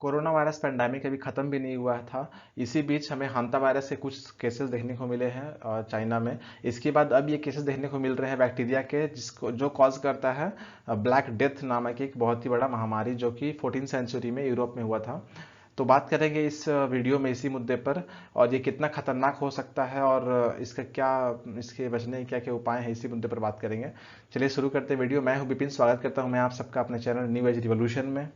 Corona virus pandemic अभी ख़त्म भी नहीं हुआ था। इसी बीच हमें हांता वायरस के कुछ केसेस देखने को मिले हैं चाइना में। इसके बाद अब ये केसेस देखने को मिल रहे हैं बैक्टीरिया के, जिसको जो कॉज करता है ब्लैक डेथ नामक एक बहुत ही बड़ा महामारी, जो कि 14th सेंचुरी में यूरोप में हुआ था। तो बात करेंगे इस वीडियो में इसी मुद्दे पर, और ये कितना खतरनाक हो सकता है और इसका क्या, इसके बचने के क्या क्या उपाय हैं, इसी मुद्दे पर बात करेंगे। चलिए शुरू करते हैं वीडियो। मैं हूं विपिन, स्वागत करता हूं मैं आप सबका अपने चैनल न्यू एज रिवॉल्यूशन में।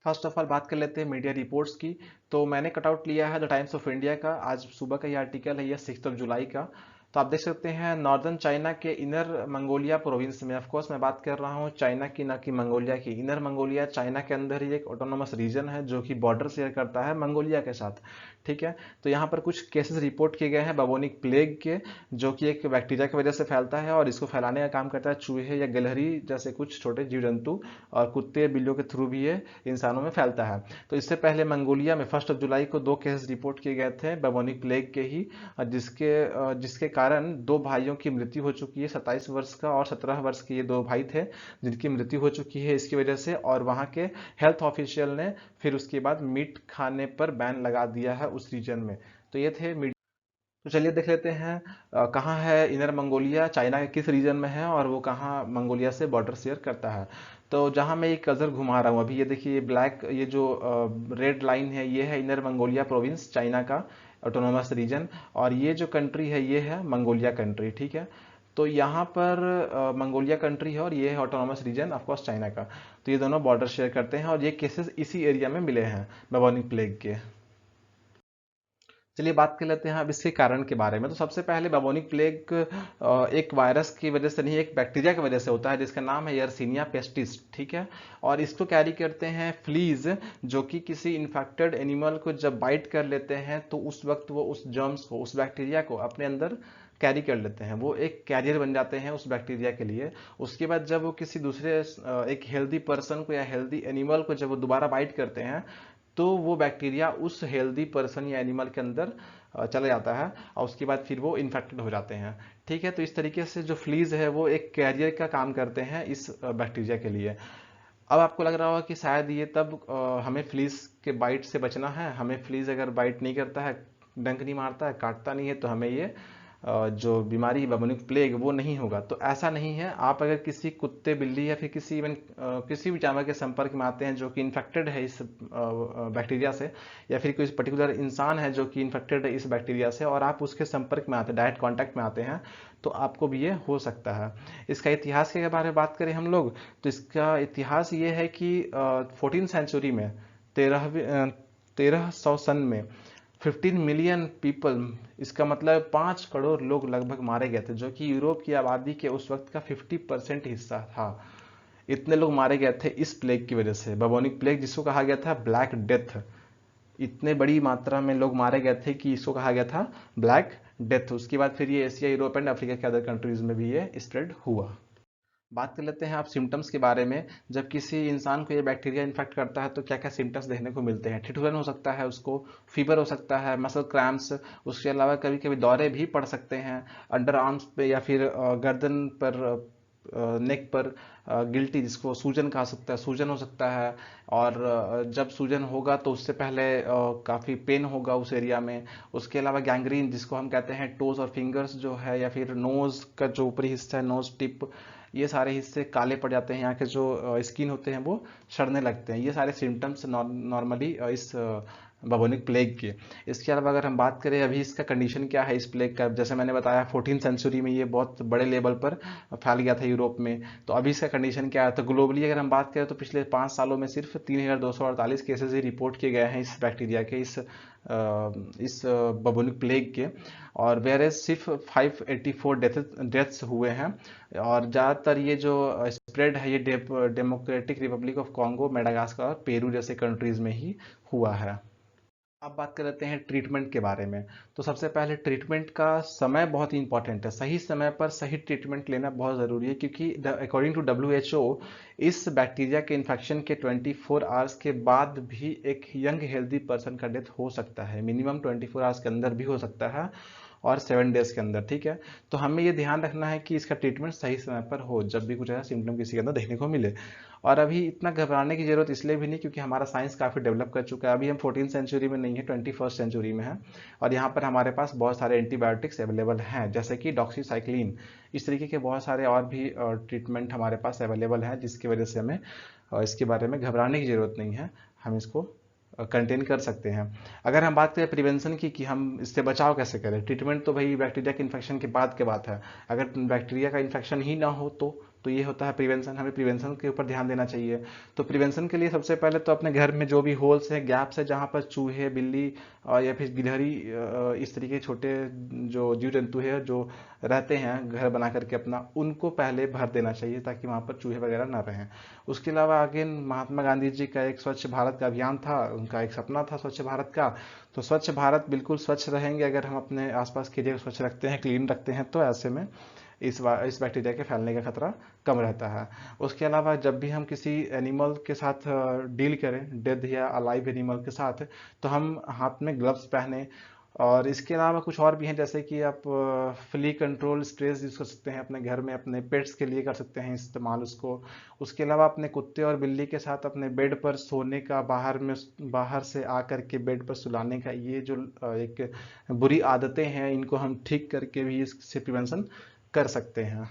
फर्स्ट ऑफ ऑल बात कर लेते हैं मीडिया रिपोर्ट्स की। तो मैंने कटआउट लिया है द टाइम्स ऑफ इंडिया का, आज सुबह का ये आर्टिकल है, ये 6 जुलाई का। तो आप देख सकते हैं नॉर्दर्न चाइना के इनर मंगोलिया प्रोविंस में, ऑफकोर्स मैं बात कर रहा हूँ चाइना की, ना कि मंगोलिया की। इनर मंगोलिया चाइना के अंदर ही एक ऑटोनोमस रीजन है जो कि बॉर्डर शेयर करता है मंगोलिया के साथ। ठीक है, तो यहाँ पर कुछ केसेस रिपोर्ट किए गए हैं बबोनिक प्लेग के, जो कि एक बैक्टीरिया की वजह से फैलता है, और इसको फैलाने का काम करता है चूहे या गिलहरी जैसे कुछ छोटे जीव जंतु, और कुत्ते बिल्लियों के थ्रू भी ये इंसानों में फैलता है। तो इससे पहले मंगोलिया में 1 जुलाई को 2 केसेस रिपोर्ट किए गए थे बबोनिक प्लेग के ही, जिसके कारण 2 भाइयों की मृत्यु हो चुकी है। 27 वर्ष का और 17 वर्ष के ये 2 भाई थे जिनकी मृत्यु हो चुकी है इसकी वजह से, और वहां के हेल्थ ऑफिशियल ने फिर उसके बाद मीट खाने पर बैन लगा दिया है उस रीजन में। तो ये थे। तो चलिए देख लेते हैं कहाँ है इनर मंगोलिया, चाइना के किस रीजन में है, और वो कहाँ मंगोलिया से बॉर्डर शेयर करता है। तो जहाँ मैं एक कजर घुमा रहा हूँ अभी, ये देखिए, ये ब्लैक, ये जो रेड लाइन है, ये है इनर मंगोलिया प्रोविंस, चाइना का ऑटोनोमस रीजन। और ये जो कंट्री है ये है मंगोलिया कंट्री। ठीक है, तो यहाँ पर मंगोलिया कंट्री है और ये है ऑटोनोमस रीजन ऑफकोर्स चाइना का। तो ये दोनों बॉर्डर शेयर करते हैं, और ये केसेस इसी एरिया में मिले हैं बबोनिक प्लेग के। चलिए बात कर लेते हैं अब इसके कारण के बारे में। तो सबसे पहले बबोनिक प्लेग एक वायरस की वजह से नहीं, एक बैक्टीरिया की वजह से होता है जिसका नाम है यर्सीनिया पेस्टिस। ठीक है, और इसको कैरी करते हैं फ्लीज, जो कि किसी इन्फेक्टेड एनिमल को जब बाइट कर लेते हैं तो उस वक्त वो उस जर्म्स को, उस बैक्टीरिया को अपने अंदर कैरी कर लेते हैं, वो एक कैरियर बन जाते हैं उस बैक्टीरिया के लिए। उसके बाद जब वो किसी दूसरे एक हेल्दी पर्सन को या हेल्दी एनिमल को जब वो दोबारा बाइट करते हैं, तो वो बैक्टीरिया उस हेल्दी पर्सन या एनिमल के अंदर चला जाता है, और उसके बाद फिर वो इन्फेक्टेड हो जाते हैं। ठीक है, तो इस तरीके से जो फ्लीज है वो एक कैरियर का काम करते हैं इस बैक्टीरिया के लिए। अब आपको लग रहा होगा कि शायद ये तब हमें फ्लीज के बाइट से बचना है, हमें फ्लीज अगर बाइट नहीं करता है, डंक नहीं मारता है, काटता नहीं है, तो हमें ये जो बीमारी बबोनिक प्लेग वो नहीं होगा। तो ऐसा नहीं है। आप अगर किसी कुत्ते बिल्ली या फिर किसी इवन किसी भी जानवर के संपर्क में आते हैं जो कि इन्फेक्टेड है इस बैक्टीरिया से, या फिर कोई पर्टिकुलर इंसान है जो कि इन्फेक्टेड है इस बैक्टीरिया से, और आप उसके संपर्क में आते हैं, डायरेक्ट कांटेक्ट में आते हैं, तो आपको भी ये हो सकता है। इसका इतिहास के बारे में बात करें हम लोग, तो इसका इतिहास ये है कि 14th सेंचुरी में, 1300 सन में 15 मिलियन पीपल, इसका मतलब 5 करोड़ लोग लगभग मारे गए थे, जो कि यूरोप की आबादी के उस वक्त का 50% हिस्सा था। इतने लोग मारे गए थे इस प्लेग की वजह से, बबोनिक प्लेग जिसको कहा गया था ब्लैक डेथ। इतने बड़ी मात्रा में लोग मारे गए थे कि इसको कहा गया था ब्लैक डेथ। उसके बाद फिर ये एशिया, यूरोप एंड अफ्रीका के अदर कंट्रीज में भी ये स्प्रेड हुआ। बात कर लेते हैं आप सिम्टम्स के बारे में। जब किसी इंसान को ये बैक्टीरिया इन्फेक्ट करता है तो क्या क्या सिम्टम्स देखने को मिलते हैं। ठिठुरन हो सकता है उसको, फीवर हो सकता है, मसल क्रैम्प्स, उसके अलावा कभी कभी दौरे भी पड़ सकते हैं अंडर आर्म्स पे या फिर गर्दन पर, नेक पर, गिल्टी जिसको सूजन कहा सकता है, सूजन हो सकता है। और जब सूजन होगा तो उससे पहले काफ़ी पेन होगा उस एरिया में। उसके अलावा गैंग्रीन जिसको हम कहते हैं, टोज और फिंगर्स जो है, या फिर नोज़ का जो ऊपरी हिस्सा है, नोज टिप, ये सारे हिस्से काले पड़ जाते हैं, यहाँ के जो स्किन होते हैं वो सड़ने लगते हैं। ये सारे सिम्टम्स नॉर्मली इस बबोनिक प्लेग के। इसके अलावा अगर हम बात करें अभी इसका कंडीशन क्या है इस प्लेग का, जैसे मैंने बताया 14th सेंचुरी में ये बहुत बड़े लेवल पर फैल गया था यूरोप में। तो अभी इसका कंडीशन क्या है, तो ग्लोबली अगर हम बात करें तो पिछले 5 सालों में सिर्फ 3248 केसेस ही रिपोर्ट किए गए हैं इस बैक्टीरिया के, इस बबोनिक प्लेग के। और वेयर एज सिर्फ 584 डेथ्स हुए हैं। और ज़्यादातर ये जो स्प्रेड है ये democratic Republic of Congo, Madagascar और पेरू जैसे कंट्रीज में ही हुआ है। अब बात कर लेते हैं ट्रीटमेंट के बारे में। तो सबसे पहले ट्रीटमेंट का समय बहुत ही इंपॉर्टेंट है। सही समय पर सही ट्रीटमेंट लेना बहुत ज़रूरी है, क्योंकि अकॉर्डिंग टू WHO इस बैक्टीरिया के इन्फेक्शन के 24 आवर्स के बाद भी एक यंग हेल्दी पर्सन का डेथ हो सकता है। मिनिमम 24 आवर्स के अंदर भी हो सकता है, और 7 डेज के अंदर। ठीक है, तो हमें ये ध्यान रखना है कि इसका ट्रीटमेंट सही समय पर हो जब भी कुछ ऐसा सिम्टम किसी के अंदर देखने को मिले। और अभी इतना घबराने की जरूरत इसलिए भी नहीं क्योंकि हमारा साइंस काफ़ी डेवलप कर चुका है। अभी हम 14th सेंचुरी में नहीं है, 21st सेंचुरी में है। और यहाँ पर हमारे पास बहुत सारे एंटीबायोटिक्स अवेलेबल हैं, जैसे कि डॉक्सीसाइक्लिन। इस तरीके के बहुत सारे और भी ट्रीटमेंट हमारे पास अवेलेबल हैं, जिसकी वजह से हमें इसके बारे में घबराने की ज़रूरत नहीं है। हम इसको कंटेन कर सकते हैं। अगर हम बात करें प्रिवेंशन की कि हम इससे बचाव कैसे करें, ट्रीटमेंट तो भाई बैक्टीरिया के इन्फेक्शन के बाद की बात है। अगर बैक्टीरिया का इन्फेक्शन ही ना हो तो ये होता है प्रिवेंशन। हमें प्रिवेंशन के ऊपर ध्यान देना चाहिए। तो प्रिवेंशन के लिए सबसे पहले तो अपने घर में जो भी होल्स हैं, गैप्स है, जहाँ पर चूहे, बिल्ली या फिर गिलहरी, इस तरीके के छोटे जो जीव जंतु है जो रहते हैं घर बना करके अपना, उनको पहले भर देना चाहिए ताकि वहाँ पर चूहे वगैरह ना रहें। उसके अलावा आगे महात्मा गांधी जी का एक स्वच्छ भारत का अभियान था, उनका एक सपना था स्वच्छ भारत का। तो स्वच्छ भारत बिल्कुल स्वच्छ रहेंगे अगर हम अपने आसपास की जगह स्वच्छ रखते हैं, क्लीन रखते हैं, तो ऐसे में इस बैक्टीरिया के फैलने का खतरा कम रहता है। उसके अलावा जब भी हम किसी एनिमल के साथ डील करें, डेड या अलाइव एनिमल के साथ, तो हम हाथ में ग्लव्स पहने। और इसके अलावा कुछ और भी हैं, जैसे कि आप फ्ली कंट्रोल स्प्रेज यूज़ कर सकते हैं अपने घर में, अपने पेट्स के लिए कर सकते हैं इस्तेमाल उसको। उसके अलावा अपने कुत्ते और बिल्ली के साथ अपने बेड पर सोने का, बाहर से आकर के बेड पर सुलाने का, ये जो एक बुरी आदतें हैं, इनको हम ठीक करके भी इससे प्रिवेंशन कर सकते हैं।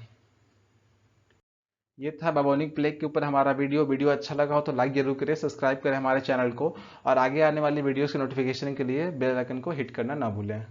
ये था बबोनिक प्लेग के ऊपर हमारा वीडियो अच्छा लगा हो तो लाइक जरूर करें, सब्सक्राइब करें हमारे चैनल को, और आगे आने वाली वीडियोस के नोटिफिकेशन के लिए बेल आइकन को हिट करना ना भूलें।